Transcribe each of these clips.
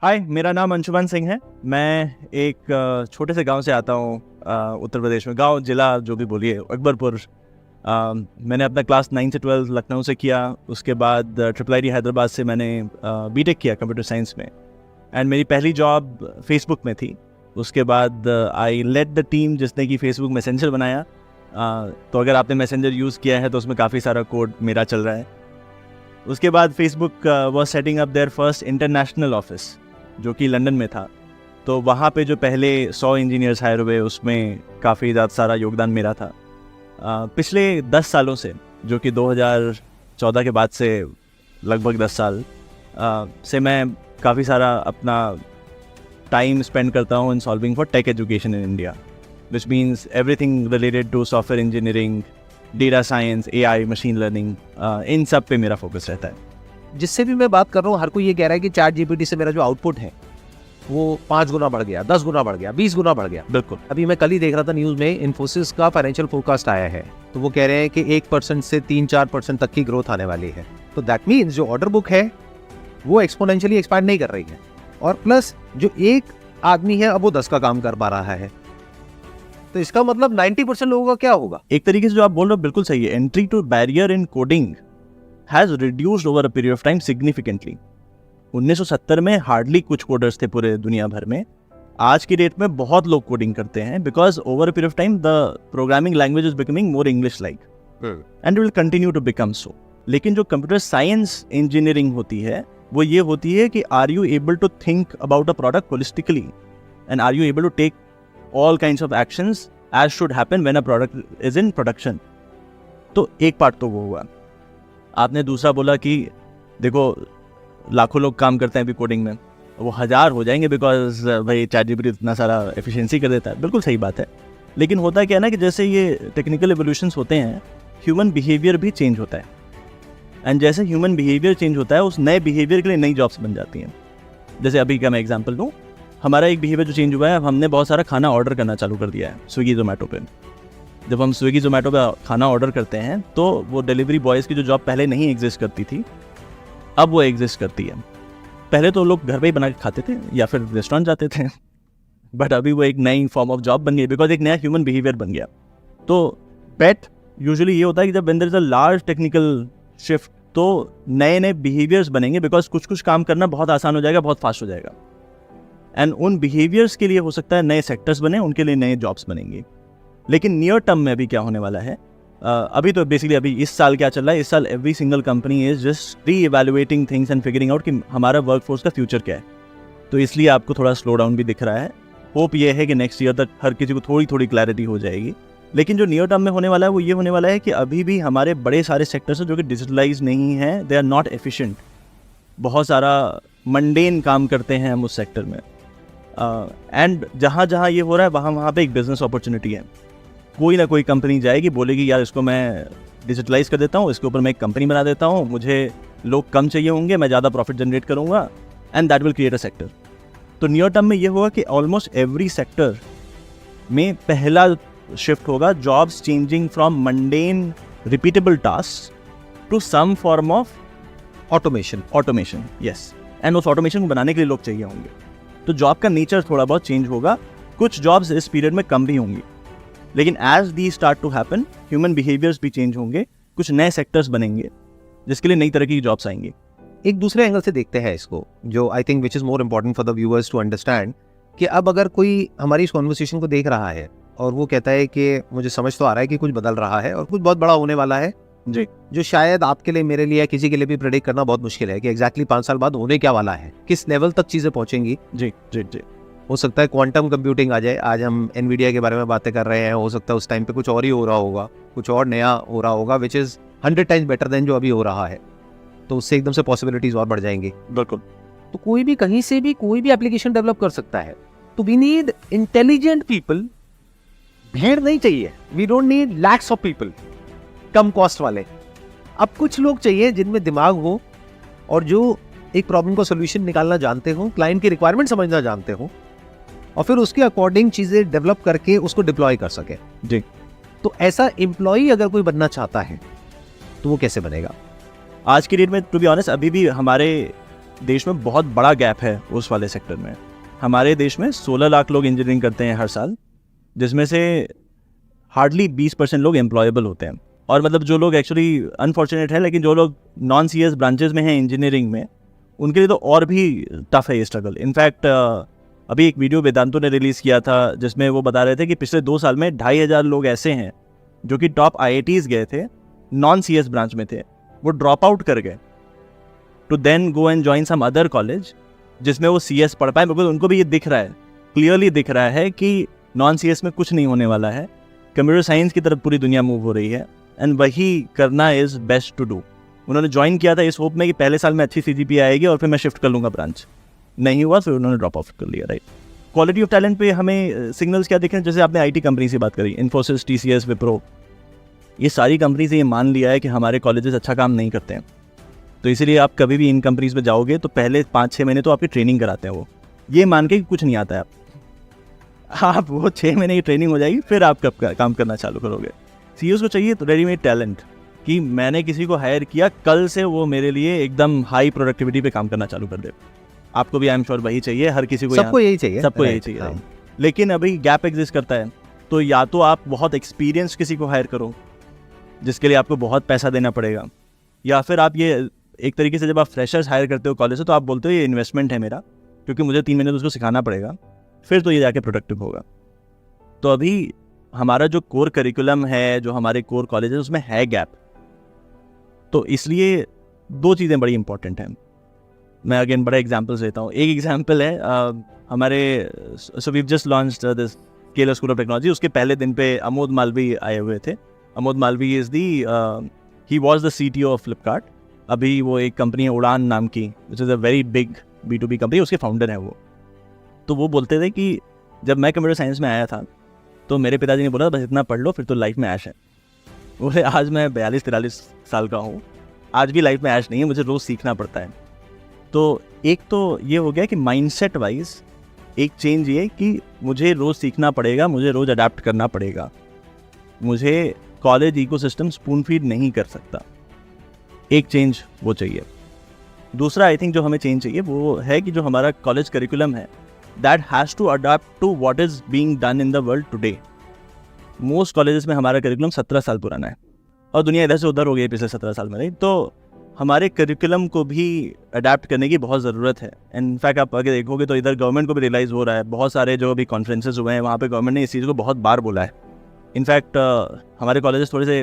हाय, मेरा नाम अंशुमान सिंह है। मैं एक छोटे से गांव से आता हूँ, उत्तर प्रदेश में। गांव, जिला जो भी बोलिए, अकबरपुर। मैंने अपना क्लास 9 से 12 लखनऊ से किया। उसके बाद IIIT हैदराबाद से मैंने बीटेक किया कंप्यूटर साइंस में। एंड मेरी पहली जॉब फेसबुक में थी। उसके बाद आई लेड द टीम जिसने कि फेसबुक मैसेंजर बनाया। तो अगर आपने मैसेंजर यूज़ किया है तो उसमें काफ़ी सारा कोड मेरा चल रहा है। उसके बाद Facebook was setting up their first international office, जो कि लंदन में था। तो वहाँ पे जो पहले 100 इंजीनियर्स हायर हुए, उसमें काफ़ी ज़्यादा सारा योगदान मेरा था। पिछले 10 सालों से, जो कि 2014 के बाद से लगभग 10 साल से मैं काफ़ी सारा अपना टाइम स्पेंड करता हूँ in solving for tech education in India, which means everything related to software engineering, data science, AI, machine learning, इन सब पे मेरा फोकस रहता है। जिससे भी मैं बात कर रहा हूँ, हर कोई ये कह रहा है कि ChatGPT से मेरा जो आउटपुट है वो 5 गुना बढ़ गया, 10 गुना बढ़ गया, 20 गुना बढ़ गया। बिल्कुल। अभी मैं कल ही देख रहा था न्यूज़ में, इन्फोसिस का फाइनेंशियल फोरकास्ट आया है, तो वो कह रहे हैं कि 1% से 3-4% तक की ग्रोथ आने वाली है। तो दैट मीन्स जो ऑर्डर बुक है वो एक्सपोनेंशियली एक्सपैंड नहीं कर रही है, और प्लस जो एक आदमी है अब वो 10 का काम कर पा रहा है। तो इसका मतलब 90% लोगों का क्या होगा? एक तरीके से जो आप बोल रहे हो बिल्कुल सही है। Entry to barrier in coding has reduced over a period of time significantly. 1970 में हार्डली कुछ कोडर्स थे पूरे दुनिया भर में। आज की डेट में बहुत लोग कोडिंग करते हैं, because over a period of time the programming language is becoming more English like, and will continue to become so. लेकिन जो कंप्यूटर साइंस इंजीनियरिंग होती है वो ये होती है कि are you able to think about a product holistically, and are you able to take all kinds of actions as should happen when a product is in production। तो एक part तो वो हुआ। आपने दूसरा बोला कि देखो लाखों लोग काम करते हैं अभी कोडिंग में, वो 1000 हो जाएंगे बिकॉज भाई ChatGPT इतना सारा एफिशिएंसी कर देता है। बिल्कुल सही बात है, लेकिन होता क्या है ना कि जैसे ये टेक्निकल एवोल्यूशंस होते हैं, ह्यूमन बिहेवियर भी चेंज होता है। एंड जैसे ह्यूमन बिहेवियर चेंज होता है, उस नए बिहेवियर के लिए नई जॉब्स बन जाती हैं। जैसे अभी का मैं एग्जाम्पल दूँ, हमारा एक बिहेवियर जो चेंज हुआ है, अब हमने बहुत सारा खाना ऑर्डर करना चालू कर दिया है स्विगी जोमेटो पे। जब हम स्विगी जोमेटो पे खाना ऑर्डर करते हैं तो वो डिलीवरी बॉयज़ की जो जॉब पहले नहीं एग्जिस्ट करती थी, अब वो एग्जिस्ट करती है। पहले तो लोग घर पे ही बना के खाते थे या फिर रेस्टोरेंट जाते थे, बट अभी वो एक नई फॉर्म ऑफ जॉब बन गई, बिकॉज एक नया ह्यूमन बिहेवियर बन गया। तो बेट यूजुअली ये होता है कि जब there is a large technical shift, तो नए नए बिहेवियर्स बनेंगे, बिकॉज कुछ कुछ काम करना बहुत आसान हो जाएगा, बहुत फास्ट हो जाएगा। एंड उन बिहेवियर्स के लिए हो सकता है नए सेक्टर्स बने, उनके लिए नए जॉब्स बनेंगे। लेकिन नियर टर्म में अभी क्या होने वाला है, अभी तो बेसिकली अभी इस साल क्या चल रहा है, इस साल every single company is just reevaluating things and figuring out कि हमारा वर्कफोर्स का फ्यूचर क्या है। तो इसलिए आपको थोड़ा स्लो डाउन भी दिख रहा है। होप ये है कि नेक्स्ट ईयर तक हर किसी को थोड़ी थोड़ी क्लैरिटी हो जाएगी। लेकिन जो नियर टर्म में होने वाला है वो ये होने वाला है कि अभी भी हमारे बड़े सारे सेक्टर्स हैं जो कि डिजिटलाइज नहीं हैं, दे आर नॉट एफिशिएंट। बहुत सारा मंडेन काम करते हैं हम उस सेक्टर में। एंड जहाँ जहाँ ये हो रहा है वहाँ पे एक बिजनेस अपॉर्चुनिटी है। कोई ना कोई कंपनी जाएगी, बोलेगी यार इसको मैं डिजिटलाइज कर देता हूँ, इसके ऊपर मैं एक कंपनी बना देता हूँ, मुझे लोग कम चाहिए होंगे, मैं ज़्यादा प्रॉफिट जनरेट करूँगा, and that will create a sector. तो नियर टर्म में ये होगा कि ऑलमोस्ट एवरी सेक्टर में पहला शिफ्ट होगा, jobs changing from mundane repeatable task to some form of automation. Yes, and उस ऑटोमेशन को बनाने के लिए लोग चाहिए होंगे। तो जॉब का नेचर थोड़ा बहुत चेंज होगा। कुछ जॉब्स इस पीरियड में कम भी होंगी, लेकिन as they start to happen, human behaviours भी चेंज होंगे, कुछ नए सेक्टर्स बनेंगे जिसके लिए नई तरह की जॉब्स आएंगी। एक दूसरे एंगल से देखते हैं इसको, जो I think which is more important for the viewers to understand, कि अब अगर कोई हमारी इस कॉन्वर्सेशन को देख रहा है और वो कहता है कि मुझे समझ तो आ रहा है कि कुछ बदल रहा है और कुछ बहुत बड़ा होने वाला है जी, जो शायद आपके लिए, मेरे लिए, किसी के लिए भी प्रेडिक्ट करना बहुत मुश्किल है कि एग्जैक्टली 5 साल बाद होने क्या वाला है, किस लेवल तक चीज़ें पहुंचेंगी। जी जी जी। हो सकता है क्वांटम कंप्यूटिंग आ जाए, आज हम एनवीडिया के बारे में बातें कर रहे हैं, हो सकता है उस टाइम पे कुछ और ही हो रहा होगा, कुछ और नया हो रहा होगा, which is 100 times better than जो अभी हो रहा है। तो उससे एकदम से पॉसिबिलिटीज और बढ़ जाएंगी। बिल्कुल। तो कोई भी कहीं से भी कोई भी एप्लीकेशन डेवलप कर सकता है। तो वी नीड इंटेलिजेंट पीपल, भीड़ नहीं चाहिए, we don't need lakhs of people कम कॉस्ट वाले। अब कुछ लोग चाहिए जिनमें दिमाग हो और जो एक प्रॉब्लम का सोल्यूशन निकालना जानते हो, क्लाइंट की रिक्वायरमेंट समझना जानते हो, और फिर उसके अकॉर्डिंग चीज़ें डेवलप करके उसको डिप्लॉय कर सके। जी। तो ऐसा एम्प्लॉई अगर कोई बनना चाहता है तो वो कैसे बनेगा? आज की डेट में टू बी ऑनेस्ट अभी भी हमारे देश में बहुत बड़ा गैप है उस वाले सेक्टर में। हमारे देश में 16 लाख लोग इंजीनियरिंग करते हैं हर साल, जिसमें से हार्डली 20% लोग एम्प्लॉयबल होते हैं। और मतलब जो लोग एक्चुअली अनफॉर्चुनेट है, लेकिन जो लोग नॉन CS ब्रांचेस में हैं इंजीनियरिंग में, उनके लिए तो और भी टफ है ये स्ट्रगल। इनफैक्ट अभी एक वीडियो वेदांतों ने रिलीज़ किया था जिसमें वो बता रहे थे कि पिछले 2 साल में 2500 लोग ऐसे हैं जो कि टॉप IITs गए थे, नॉन CS ब्रांच में थे, वो ड्रॉप आउट कर गए to then go and join some other college जिसमें वो CS पढ़ पाए, बिकॉज उनको भी ये दिख रहा है, क्लियरली दिख रहा है कि नॉन CS में कुछ नहीं होने वाला है, कंप्यूटर साइंस की तरफ पूरी दुनिया मूव हो रही है एंड वही करना इज़ बेस्ट टू डू। उन्होंने ज्वाइन किया था इस होप में कि पहले साल में अच्छी CGPA आएगी और फिर मैं शिफ्ट कर लूँगा ब्रांच, नहीं हुआ, फिर उन्होंने ड्रॉप ऑफ कर लिया। राइट, क्वालिटी ऑफ टैलेंट पे हमें सिग्नल्स क्या दिखे? जैसे आपने IT कंपनी से बात करी, इन्फोसिस, TCS, विप्रो, ये सारी कंपनी से ये मान लिया है कि हमारे कॉलेजेस अच्छा काम नहीं करते हैं, तो इसीलिए आप कभी भी इन कंपनीज में जाओगे तो पहले 5-6 महीने तो आपकी ट्रेनिंग कराते हैं, वो ये मान के कि कुछ नहीं आता है आप वो 6 महीने की ट्रेनिंग हो जाएगी, फिर आप कब काम करना चालू करोगे। CEOs को चाहिए तो रेडीमेड टैलेंट कि मैंने किसी को हायर किया, कल से वो मेरे लिए एकदम हाई प्रोडक्टिविटी पे काम करना चालू कर दे। आपको भी आई एम श्योर वही चाहिए, हर किसी को, सबको यही चाहिए, सबको यही चाहिए। लेकिन अभी गैप एग्जिस्ट करता है, तो या तो आप बहुत एक्सपीरियंस किसी को हायर करो जिसके लिए आपको बहुत पैसा देना पड़ेगा, या फिर आप ये एक तरीके से जब आप फ्रेशर्स हायर करते हो कॉलेज से तो आप बोलते हो ये इन्वेस्टमेंट है मेरा, क्योंकि मुझे 3 महीने तो उसको सिखाना पड़ेगा, फिर तो ये जाके प्रोडक्टिव होगा। तो अभी हमारा जो कोर करिकुलम है, जो हमारे कोर कॉलेज है, उसमें है गैप। तो इसलिए 2 चीज़ें बड़ी इंपॉर्टेंट हैं। मैं अगेन बड़ा एग्जांपल्स देता हूँ। एक एग्जांपल है हमारे so we just launched this Scaler School of Technology. उसके पहले दिन पे अमोद मालवी आए हुए थे। Amod Malvi is he was the CTO of Flipkart. अभी वो एक कंपनी है उड़ान नाम की, which is a very big B2B company, उसके फाउंडर हैं वो। तो वो बोलते थे कि जब मैं कंप्यूटर साइंस में आया था तो मेरे पिताजी ने बोला बस इतना पढ़ लो फिर तो लाइफ में ऐश है। बोले आज मैं 42-43 साल का हूँ, आज भी लाइफ में ऐश नहीं है, मुझे रोज़ सीखना पड़ता है। तो एक तो ये हो गया कि माइंडसेट वाइज एक चेंज ये कि मुझे रोज़ सीखना पड़ेगा, मुझे रोज़ अडेप्ट करना पड़ेगा, मुझे कॉलेज इकोसिस्टम स्पून फीड नहीं कर सकता। एक चेंज वो चाहिए। दूसरा आई थिंक जो हमें चेंज चाहिए वो है कि जो हमारा कॉलेज करिकुलम है that has to adapt to what is being done in the world today. Most colleges में हमारा करिकुलम 17 साल पुराना है और दुनिया इधर से उधर हो गई पिछले 17 साल में, नहीं? तो हमारे करिकुलम को भी अडेप्ट करने की बहुत ज़रूरत है। इनफैक्ट आप अगर देखोगे तो इधर गवर्नमेंट को भी रियलाइज़ हो रहा है। बहुत सारे जो अभी कॉन्फ्रेंसेज हुए हैं वहाँ पे गवर्नमेंट ने इस चीज़ को बहुत बार बोला है। इनफैक्ट हमारे कॉलेजेस थोड़े से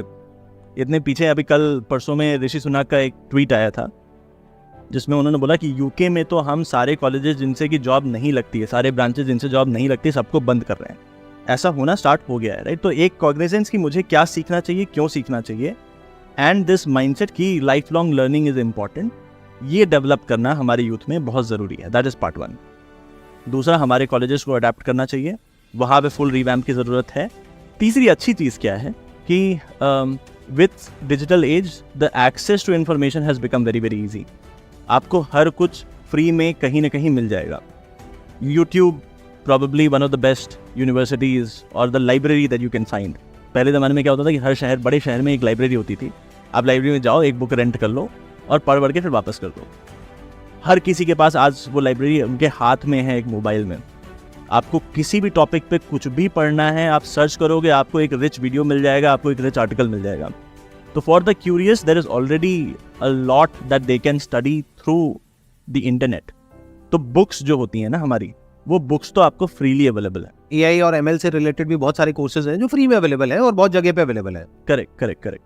इतने पीछे, अभी कल परसों में ऋषि सुनाक का एक ट्वीट आया था जिसमें उन्होंने बोला कि UK में तो हम सारे कॉलेजेस जिनसे कि जॉब नहीं लगती है, सारे ब्रांचेज जिनसे जॉब नहीं लगती, सबको बंद कर रहे हैं। ऐसा होना स्टार्ट हो गया है, राइट? तो एक कॉग्निजेंस की मुझे क्या सीखना चाहिए, क्यों सीखना चाहिए, एंड दिस माइंडसेट की life long learning is important, ये डेवलप करना हमारे यूथ में बहुत ज़रूरी है। That is part 1। दूसरा, हमारे कॉलेजेस को अडेप्ट करना चाहिए, वहाँ पे फुल रिवैम्प की ज़रूरत है। तीसरी अच्छी चीज़ क्या है कि with digital age the access to information has become very very easy. आपको हर कुछ फ्री में कहीं ना कहीं मिल जाएगा। YouTube probably one of the best universities or the library that you can find। पहले ज़माने में क्या होता था कि हर शहर, बड़े शहर में एक लाइब्रेरी होती थी। आप लाइब्रेरी में जाओ, एक बुक रेंट कर लो और पढ़ के फिर वापस कर दो। हर किसी के पास आज वो लाइब्रेरी उनके हाथ में है, एक मोबाइल में। आपको किसी भी टॉपिक पे कुछ भी पढ़ना है, आप सर्च करोगे, आपको एक रिच वीडियो मिल जाएगा, आपको एक रिच आर्टिकल मिल जाएगा। तो for the curious there is already a lot that they can study through the internet. तो बुक्स जो होती हैं ना हमारी, वो बुक्स तो आपको फ्रीली अवेलेबल है। AI और ML से रिलेटेड भी बहुत सारे कोर्सेज हैं जो फ्री में अवेलेबल है और बहुत जगह पे अवेलेबल है। करेक्ट।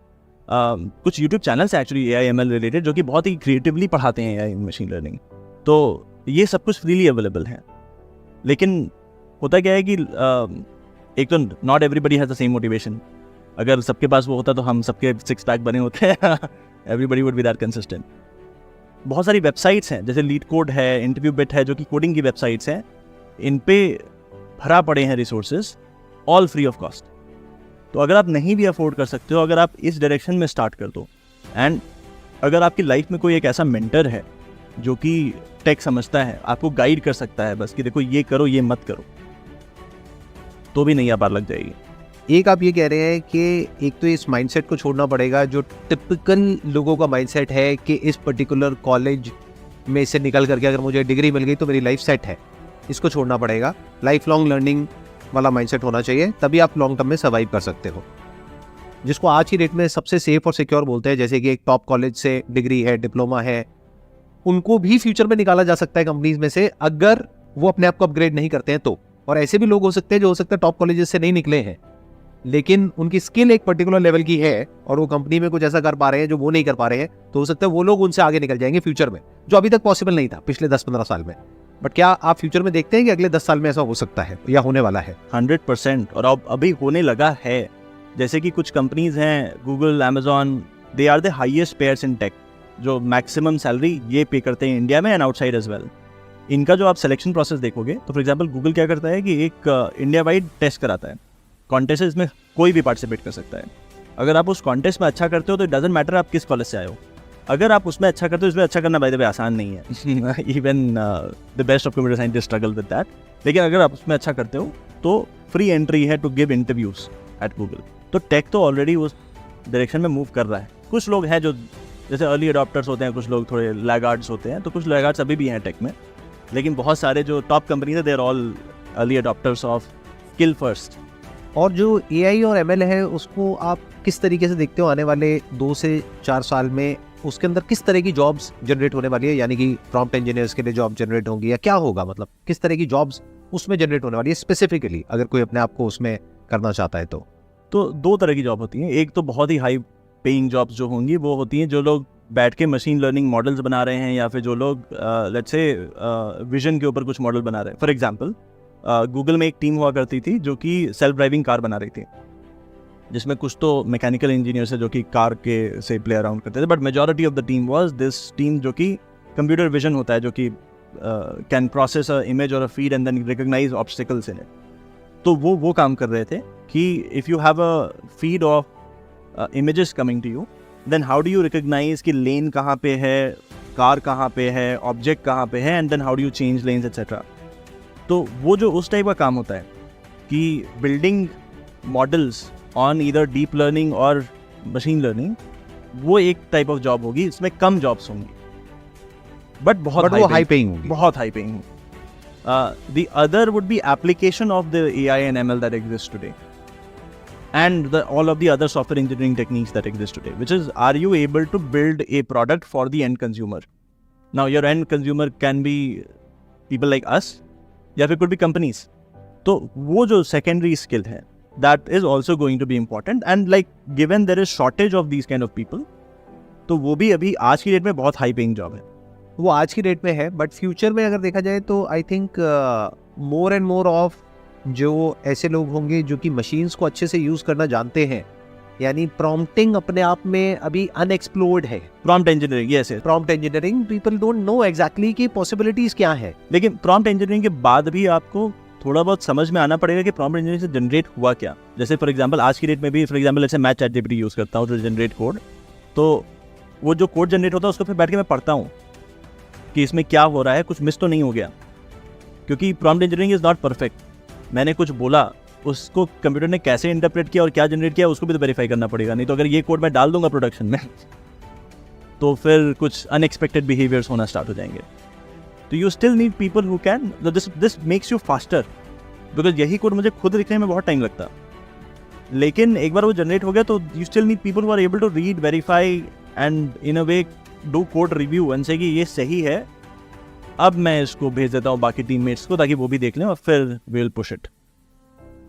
कुछ यूट्यूब चैनल्स हैं एक्चुअली AI ML रिलेटेड जो कि बहुत ही क्रिएटिवली पढ़ाते हैं AI मशीन लर्निंग। तो ये सब कुछ फ्रीली अवेलेबल है। लेकिन होता क्या है कि एक तो not everybody has the same motivation. अगर सबके पास वो होता तो हम सबके 6 पैक बने होते हैं। Everybody would be that consistent. बहुत सारी वेबसाइट्स हैं जैसे लीड कोड है, इंटरव्यू बिट है, जो कि कोडिंग की वेबसाइट्स हैं। इन पे भरा पड़े हैं resources, all free of cost. तो अगर आप नहीं भी अफोर्ड कर सकते हो, अगर आप इस डायरेक्शन में स्टार्ट कर दो, एंड अगर आपकी लाइफ में कोई एक ऐसा मेंटर है जो कि टेक समझता है, आपको गाइड कर सकता है बस कि देखो ये करो, ये मत करो, तो भी नहीं पार लग जाएगी। एक आप ये कह रहे हैं कि एक तो इस माइंडसेट को छोड़ना पड़ेगा जो टिपिकल लोगों का माइंडसेट है कि इस पर्टिकुलर कॉलेज में इससे निकल करके अगर मुझे डिग्री मिल गई तो मेरी लाइफ सेट है, इसको छोड़ना पड़ेगा। लाइफ लॉन्ग लर्निंग वाला माइंडसेट होना चाहिए, तभी आप लॉन्ग टर्म में सर्वाइव कर सकते हो। जिसको आज की डेट में सबसे सेफ और सिक्योर बोलते हैं, जैसे कि एक टॉप कॉलेज से डिग्री है, डिप्लोमा है, उनको भी फ्यूचर में निकाला जा सकता है कंपनीज में से, अगर वो अपने आप को अपग्रेड नहीं करते हैं तो। और ऐसे भी लोग हो सकते हैं जो हो सकता है टॉप कॉलेजेस से नहीं निकले हैं, लेकिन उनकी स्किल एक पर्टिकुलर लेवल की है और वो कंपनी में कुछ ऐसा कर पा रहे हैं जो वो नहीं कर पा रहे हैं, तो हो सकता है वो लोग उनसे आगे निकल जाएंगे फ्यूचर में, जो अभी तक पॉसिबल नहीं था पिछले 10-15 साल में। बट क्या आप फ्यूचर में देखते हैं कि अगले 10 साल में ऐसा हो सकता है या होने वाला है? 100%। और अब अभी होने लगा है। जैसे कि कुछ कंपनीज हैं, Google, Amazon, they are the highest payers in tech, जो मैक्सिमम सैलरी ये पे करते हैं इंडिया में एंड आउटसाइड एज वेल। इनका जो आप सिलेक्शन प्रोसेस देखोगे तो फॉर एग्जांपल गूगल क्या करता है कि एक इंडिया वाइड टेस्ट कराता है, कॉन्टेस्ट है, इसमें कोई भी पार्टिसिपेट कर सकता है। अगर आप उस कॉन्टेस्ट में अच्छा करते हो तो इट डजंट मैटर आप किस कॉलेज से आए हो, अगर आप उसमें अच्छा करते हो, इसमें अच्छा करना बाय द वे आसान नहीं है। Even the best of computer scientist struggle with that. लेकिन अगर आप उसमें अच्छा करते हो तो फ्री एंट्री है to give interviews at Google. तो टेक तो ऑलरेडी उस डायरेक्शन में मूव कर रहा है। कुछ लोग हैं जो जैसे अर्ली अडॉप्टर्स होते हैं, कुछ लोग थोड़े लैगार्ड्स होते हैं, तो कुछ लैगार्ड्स अभी भी हैं टेक में, लेकिन बहुत सारे जो टॉप कंपनीज है they are all early adopters of skill first. और जो AI और ML है उसको आप किस तरीके से देखते हो आने वाले 2 से 4 साल में? उसके अंदर किस तरह की जॉब्स जनरेट होने वाली है, यानी कि प्रॉम्प्ट इंजीनियर्स के लिए जॉब जनरेट होंगी या क्या होगा, मतलब किस तरह की जॉब्स उसमें जनरेट होने वाली है स्पेसिफिकली, अगर कोई अपने आप को उसमें करना चाहता है तो? तो 2 तरह की जॉब होती हैं। एक तो बहुत ही हाई पेइंग जॉब्स जो होंगी वो होती हैं जो लोग बैठ के मशीन लर्निंग मॉडल्स बना रहे हैं, या फिर जो लोग लेट्स से विजन के ऊपर कुछ मॉडल बना रहे हैं। फॉर एग्जांपल गूगल में एक टीम हुआ करती थी जो कि सेल्फ ड्राइविंग कार बना रही थी, जिसमें कुछ तो मैकेनिकल इंजीनियर्स है जो कि कार के से प्ले अराउंड करते थे, but majority of the team was this team जो कि कंप्यूटर विजन होता है, जो कि कैन प्रोसेस अ इमेज और a feed and then recognise obstacles in it. तो वो काम कर रहे थे कि if you have a feed of images coming to you, then how do you recognise कि लेन कहाँ पे है, कार कहाँ पे है, ऑब्जेक्ट कहाँ पे है, and then how do you change lanes etcetera. तो वो जो उस टाइप का काम होता है कि building models on either deep learning और मशीन लर्निंग, वो एक टाइप ऑफ जॉब होगी। इसमें कम जॉब्स होंगी बट बहुत हाई पेइंग होगी, बहुत हाई पेइंग होगी। The other would be application of the AI and ML that exists today, and all of the other software engineering techniques that exist today, which is, are you able to build a product for the end consumer? Now your end consumer can be people like us, या फिर could be companies. तो वो जो secondary skill है, that is also going to be important, and like given there is shortage of these kind of people, तो वो भी अभी आज की डेट में बहुत हाई पेइंग जॉब है। वो आज की डेट में है, बट फ्यूचर में अगर देखा जाए तो I think more and more of जो ऐसे लोग होंगे जो कि मशीन्स को अच्छे से यूज करना जानते हैं, यानी प्रॉम्प्टिंग अपने आप में अभी अनएक्सप्लोर्ड है। Prompt engineering, yes yes, prompt engineering, people don't know exactly कि पॉसिबिलिटीज क्या है। लेकिन प्रॉम्प्ट इंजीनियरिंग के बाद भी आपको थोड़ा बहुत समझ में आना पड़ेगा कि प्रॉम्प्ट इंजीनियरिंग से जनरेट हुआ क्या। जैसे फॉर एग्जांपल आज की डेट में भी, फॉर एग्जांपल जैसे मैं ChatGPT यूज करता हूँ टू जनरेट कोड, तो वो जो कोड जनरेट होता है उसको फिर बैठ के मैं पढ़ता हूँ कि इसमें क्या हो रहा है, कुछ मिस तो नहीं हो गया, क्योंकि prompt engineering is not perfect. मैंने कुछ बोला, उसको कंप्यूटर ने कैसे इंटरप्रेट किया और क्या जनरेट किया उसको भी तो वेरीफाई करना पड़ेगा। नहीं तो अगर ये कोड मैं डाल दूंगा प्रोडक्शन में तो फिर कुछ अनएक्सपेक्टेड बिहेवियर्स होना स्टार्ट हो जाएंगे। तो you still need people who can, this makes you faster, because यही कोड मुझे खुद लिखने में बहुत टाइम लगता, लेकिन एक बार वो जनरेट हो गया तो you still need people who are able to read, verify and in a way do code review and say कि ये सही है, अब मैं इसको भेज देता हूँ बाकी टीममेट्स को ताकि वो भी देख लें और फिर we will push it.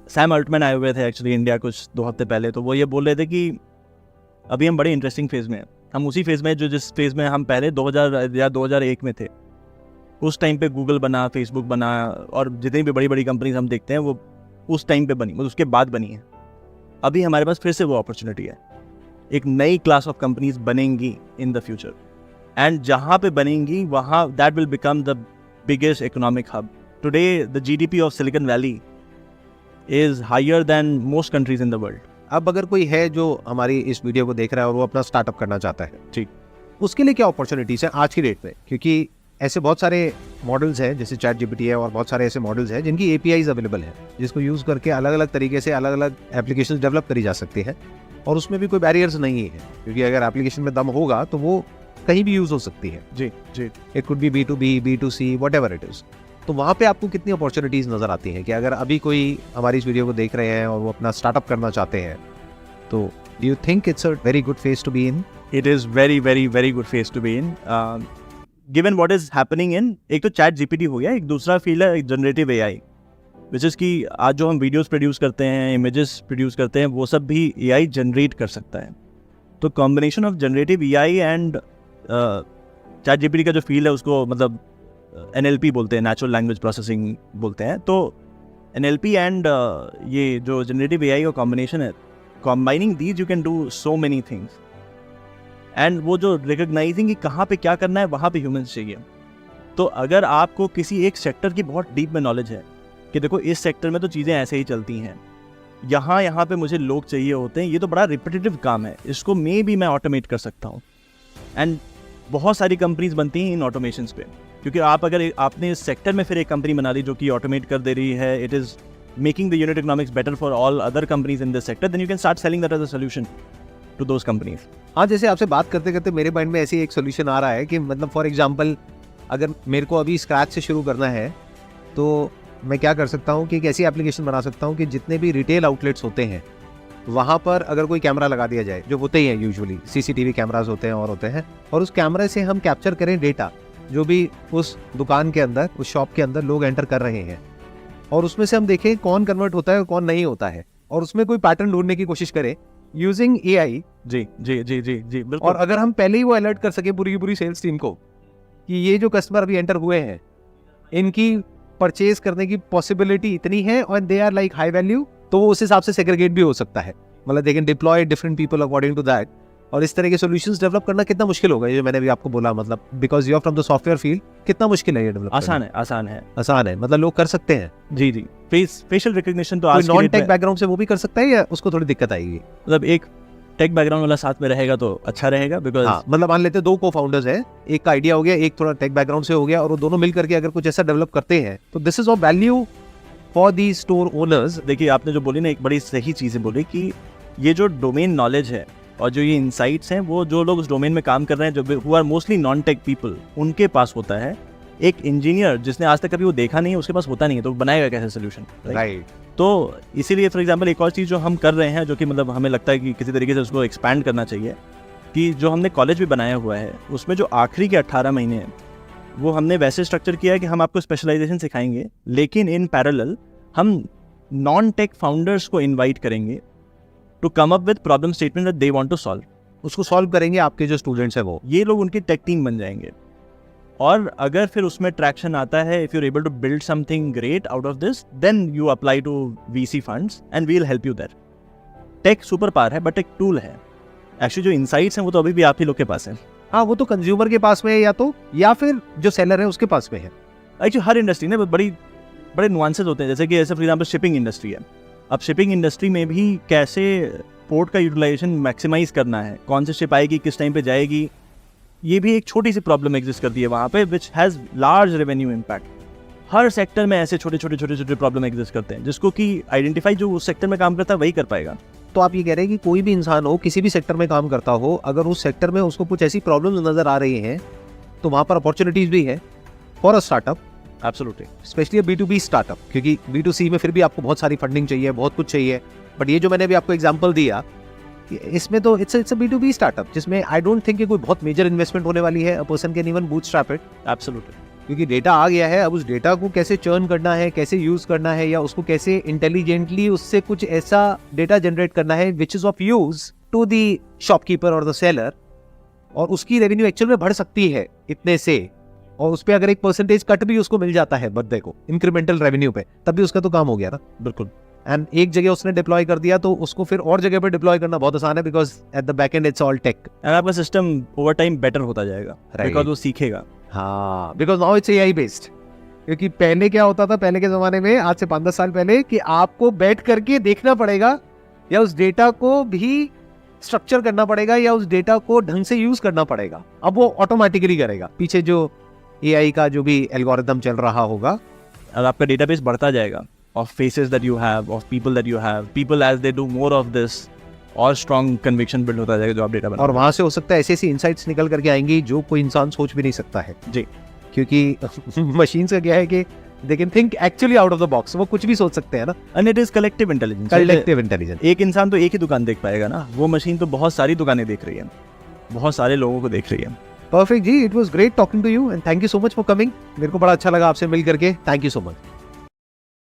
Sam Altman आए हुए थे एक्चुअली इंडिया कुछ 2 हफ्ते पहले, तो वो ये बोल रहे थे कि अभी हम बड़े इंटरेस्टिंग फेज़ में हैं। हम उसी फेज़ में जो जिस फेज़ में हम पहले 2000 या 2001 में थे, उस टाइम पे गूगल बना, फेसबुक बना, और जितनी भी बड़ी बड़ी कंपनीज हम देखते हैं वो उस टाइम पे बनी, मतलब उसके बाद बनी है। अभी हमारे पास फिर से वो अपॉर्चुनिटी है, एक नई क्लास ऑफ कंपनीज बनेंगी इन द फ्यूचर, एंड जहाँ पे बनेंगी वहाँ that will become the biggest economic hub. Today the GDP of Silicon Valley is higher than most countries in the world. अब अगर कोई है जो हमारी इस वीडियो को देख रहा है और वो अपना स्टार्टअप करना चाहता है, ठीक, उसके लिए क्या अपॉर्चुनिटीज हैं आज की डेट में? क्योंकि ऐसे बहुत सारे मॉडल्स हैं जैसे ChatGPT है और बहुत सारे ऐसे मॉडल्स हैं जिनकी APIs अवेलेबल है, जिसको यूज़ करके अलग अलग तरीके से अलग अलग एप्लीकेशन डेवलप करी जा सकती है, और उसमें भी कोई बैरियर्स नहीं है, क्योंकि अगर एप्लीकेशन में दम होगा तो वो कहीं भी यूज हो सकती है। जी जी। It could be B2B, B2C, whatever it is. तो वहाँ पे आपको कितनी अपॉर्चुनिटीज नजर आती हैं कि अगर अभी कोई हमारी इस वीडियो को देख रहे हैं और वो अपना स्टार्टअप करना चाहते हैं, तो do you think it's a very good phase to be in? It is very very very good phase to be in. Given what is happening in, एक तो चैट GPT हो गया, एक दूसरा फील्ड है जनरेटिव AI, विच इज़ कि आज जो हम वीडियोस प्रोड्यूस करते हैं, इमेजेस प्रोड्यूस करते हैं, वो सब भी AI जनरेट कर सकता है। तो combination of generative AI and chat GPT का जो फील्ड है उसको मतलब NLP बोलते हैं, नेचुरल लैंग्वेज प्रोसेसिंग बोलते हैं। तो NLP एंड ये जो जनरेटिव AI का कॉम्बिनेशन है, combining these you can do so many things. And वो जो रिकग्नाइजिंग कि कहाँ पे क्या करना है, वहाँ पे ह्यूमंस चाहिए। तो अगर आपको किसी एक सेक्टर की बहुत डीप में नॉलेज है कि देखो इस सेक्टर में तो चीज़ें ऐसे ही चलती हैं, यहाँ पे मुझे लोग चाहिए होते हैं, ये तो बड़ा रिपीटेटिव काम है, इसको मैं ऑटोमेट कर सकता हूँ। एंड बहुत सारी कंपनीज बनती हैं इन ऑटोमेशंस पे, क्योंकि आप अगर आपने इस सेक्टर में फिर एक कंपनी बना ली जो कि ऑटोमेट कर दे रही है, it is making the unit economics better for all other companies in this sector, then you can start selling that as a solution to those companies. हाँ, जैसे आपसे बात करते करते मेरे माइंड में ऐसी एक सोल्यूशन आ रहा है कि मतलब फॉर एग्जांपल अगर मेरे को अभी स्क्रैच से शुरू करना है, तो मैं क्या कर सकता हूँ कि एक ऐसी एप्लीकेशन बना सकता हूँ कि जितने भी रिटेल आउटलेट्स होते हैं वहाँ पर अगर कोई कैमरा लगा दिया जाए, जो होते ही हैं यूजुअली CCTV कैमराज होते हैं और उस कैमरे से हम कैप्चर करें डेटा जो भी उस दुकान के अंदर, उस शॉप के अंदर लोग एंटर कर रहे हैं, और उसमें से हम देखें कौन कन्वर्ट होता है और कौन नहीं होता है, और उसमें कोई पैटर्न ढूंढने की कोशिश करें यूजिंग AI। जी जी जी जी जी बिल्कुल। और अगर हम पहले ही वो अलर्ट कर सके पूरी की पूरी सेल्स टीम को कि ये जो कस्टमर अभी एंटर हुए हैं, इनकी परचेज करने की पॉसिबिलिटी इतनी है और they are like high value, तो वो उस हिसाब से सेग्रीगेट भी हो सकता है। मतलब they can deploy different people according to that. और इस तरह के सॉल्यूशंस डेवलप करना कितना मुश्किल होगा, ये जो मैंने भी आपको बोला, मतलब because you are from the software field, कितना मुश्किल है ये डेवलप? आसान है, आसान है, आसान है, मतलब लोग कर सकते हैं। जी जी। फेशियल रिकग्निशन तो कोई आज नॉन टेक बैकग्राउंड से वो भी कर सकता है या उसको थोड़ी दिक्कत आएगी? मतलब एक टेक बैकग्राउंड वाला साथ में रहेगा तो अच्छा रहेगा, बिकॉज हाँ, मतलब मान लेते हैं 2 को-फाउंडर्स हैं, एक का आइडिया हो गया, एक थोड़ा टेक बैकग्राउंड से हो गया, और वो दोनों मिल करके अगर कुछ ऐसा डेवलप करते हैं तो this is of value for the store owners. देखिए आपने जो बोली ना, एक बड़ी सही चीज़ बोली कि ये जो डोमेन नॉलेज है और जो ये इंसाइट्स हैं, वो जो लोग उस डोमेन में काम कर रहे हैं, जो who are mostly non tech people, उनके पास होता है। एक इंजीनियर जिसने आज तक कभी वो देखा नहीं है, उसके पास होता नहीं है, तो बनाएगा कैसे सोल्यूशन? राइट। तो इसीलिए फॉर एग्जांपल एक और चीज़ जो हम कर रहे हैं, जो कि मतलब हमें लगता है कि किसी तरीके से उसको एक्सपैंड करना चाहिए, कि जो हमने कॉलेज भी बनाया हुआ है उसमें जो आखिरी के 18 महीने हैं वो हमने वैसे स्ट्रक्चर किया है कि हम आपको स्पेशलाइजेशन सिखाएंगे, लेकिन इन पैरेलल हम नॉन टेक फाउंडर्स को इन्वाइट करेंगे to come up with problem statement that they want to solve. उसको सॉल्व करेंगे आपके जो स्टूडेंट्स हैं वो, ये लोग उनकी टेक टीम बन जाएंगे। और अगर फिर उसमें ट्रैक्शन आता है, if you are able to build something great out of this, then you apply to VC funds and we will help you there. Tech super power है बट एक टूल है। एक्चुअली जो इनसाइट्स हैं वो तो अभी भी आप ही लोग के पास है। हाँ, वो तो कंज्यूमर के पास में है या फिर जो सेलर है उसके पास में है। एक्चुअली हर इंडस्ट्री में बड़े नुआंसेस होते हैं, जैसे कि फॉर एग्जाम्पल शिपिंग इंडस्ट्री है। अब शिपिंग इंडस्ट्री में भी कैसे पोर्ट का यूटिलाइजेशन मैक्सिमाइज करना है, कौन सी शिप आएगी, किस टाइम पे जाएगी, ये भी एक छोटी सी प्रॉब्लम एग्जिस्ट करती है वहाँ पे, which has large revenue impact. Her sector में ऐसे छोटे छोटे प्रॉब्लम एग्जिस्ट करते हैं, जिसको कि आइडेंटिफाई जो उस सेक्टर में काम करता है वही कर पाएगा। तो आप ये कह रहे हैं कि कोई भी इंसान हो, किसी भी सेक्टर में काम करता हो, अगर उस सेक्टर में उसको कुछ ऐसी प्रॉब्लम्स नजर आ रही हैं तो वहाँ पर अपॉर्चुनिटीज भी है for a startup, absolutely, specially B2B startup, क्योंकि B2C में फिर भी आपको बहुत सारी फंडिंग चाहिए, बहुत कुछ चाहिए। बट ये जो मैंने अभी आपको एग्जांपल दिया, इसमें तो इट्स अ B2B स्टार्टअप, जिसमें आई डोंट थिंक कि कोई बहुत मेजर इन्वेस्टमेंट होने वाली है। A person can even bootstrap it. Absolutely, क्योंकि डेटा आ गया है, अब उस डेटा को कैसे चर्न करना है, कैसे यूज करना है, या उसको कैसे इंटेलिजेंटली उससे कुछ ऐसा डेटा जनरेट करना है which is of use to the shopkeeper और द सेलर, और उसकी रेवेन्यू एक्चुअल में बढ़ सकती है इतने से, और उस पर अगर एक परसेंटेज कट भी उसको मिल जाता है बर्थडे को इंक्रीमेंटल रेवेन्यू पे, तब भी उसका तो काम हो गया ना। बिल्कुल। एंड एक जगह उसने डिप्लॉय कर दिया तो उसको फिर और जगह पे डिप्लॉय करना बहुत आसान है, because at the back end it's all tech, and आपका सिस्टम ओवर टाइम बेटर होता जाएगा, Right. बिकॉज वो सीखेगा। हाँ, because now it's AI based. क्योंकि पहले क्या होता था, पहले के जमाने में, आज से 5-10 साल पहले, कि आपको बैठ करके देखना पड़ेगा या उस डेटा को भी स्ट्रक्चर करना पड़ेगा या उस डेटा को ढंग से यूज करना पड़ेगा। अब वो ऑटोमेटिकली करेगा, पीछे जो AI का जो भी एल्गोरिथम चल रहा होगा, और आपका डेटाबेस बढ़ता जाएगा of faces that you have, of people that you have, people as they do more of this, और स्ट्रॉन्ग कन्विक्शन बिल्ड होता जाएगा जो आप डेटा बना। और वहां से हो सकता है ऐसी ऐसी इंसाइट्स निकल करके आएंगी जो कोई इंसान सोच भी नहीं सकता है जी, क्योंकि मशीन का क्या है कि they can think actually out of the box, वो कुछ भी सोच सकते हैं ना। And it is collective intelligence. Collective intelligence. एक इंसान तो एक ही दुकान देख पाएगा ना, वो मशीन तो बहुत सारी दुकानें देख रही है, बहुत सारे लोगों को देख रही है। परफेक्ट जी, it was great talking to you and thank you so much for coming. मेरे को बड़ा अच्छा लगा आपसे मिल करके, थैंक यू सो मच।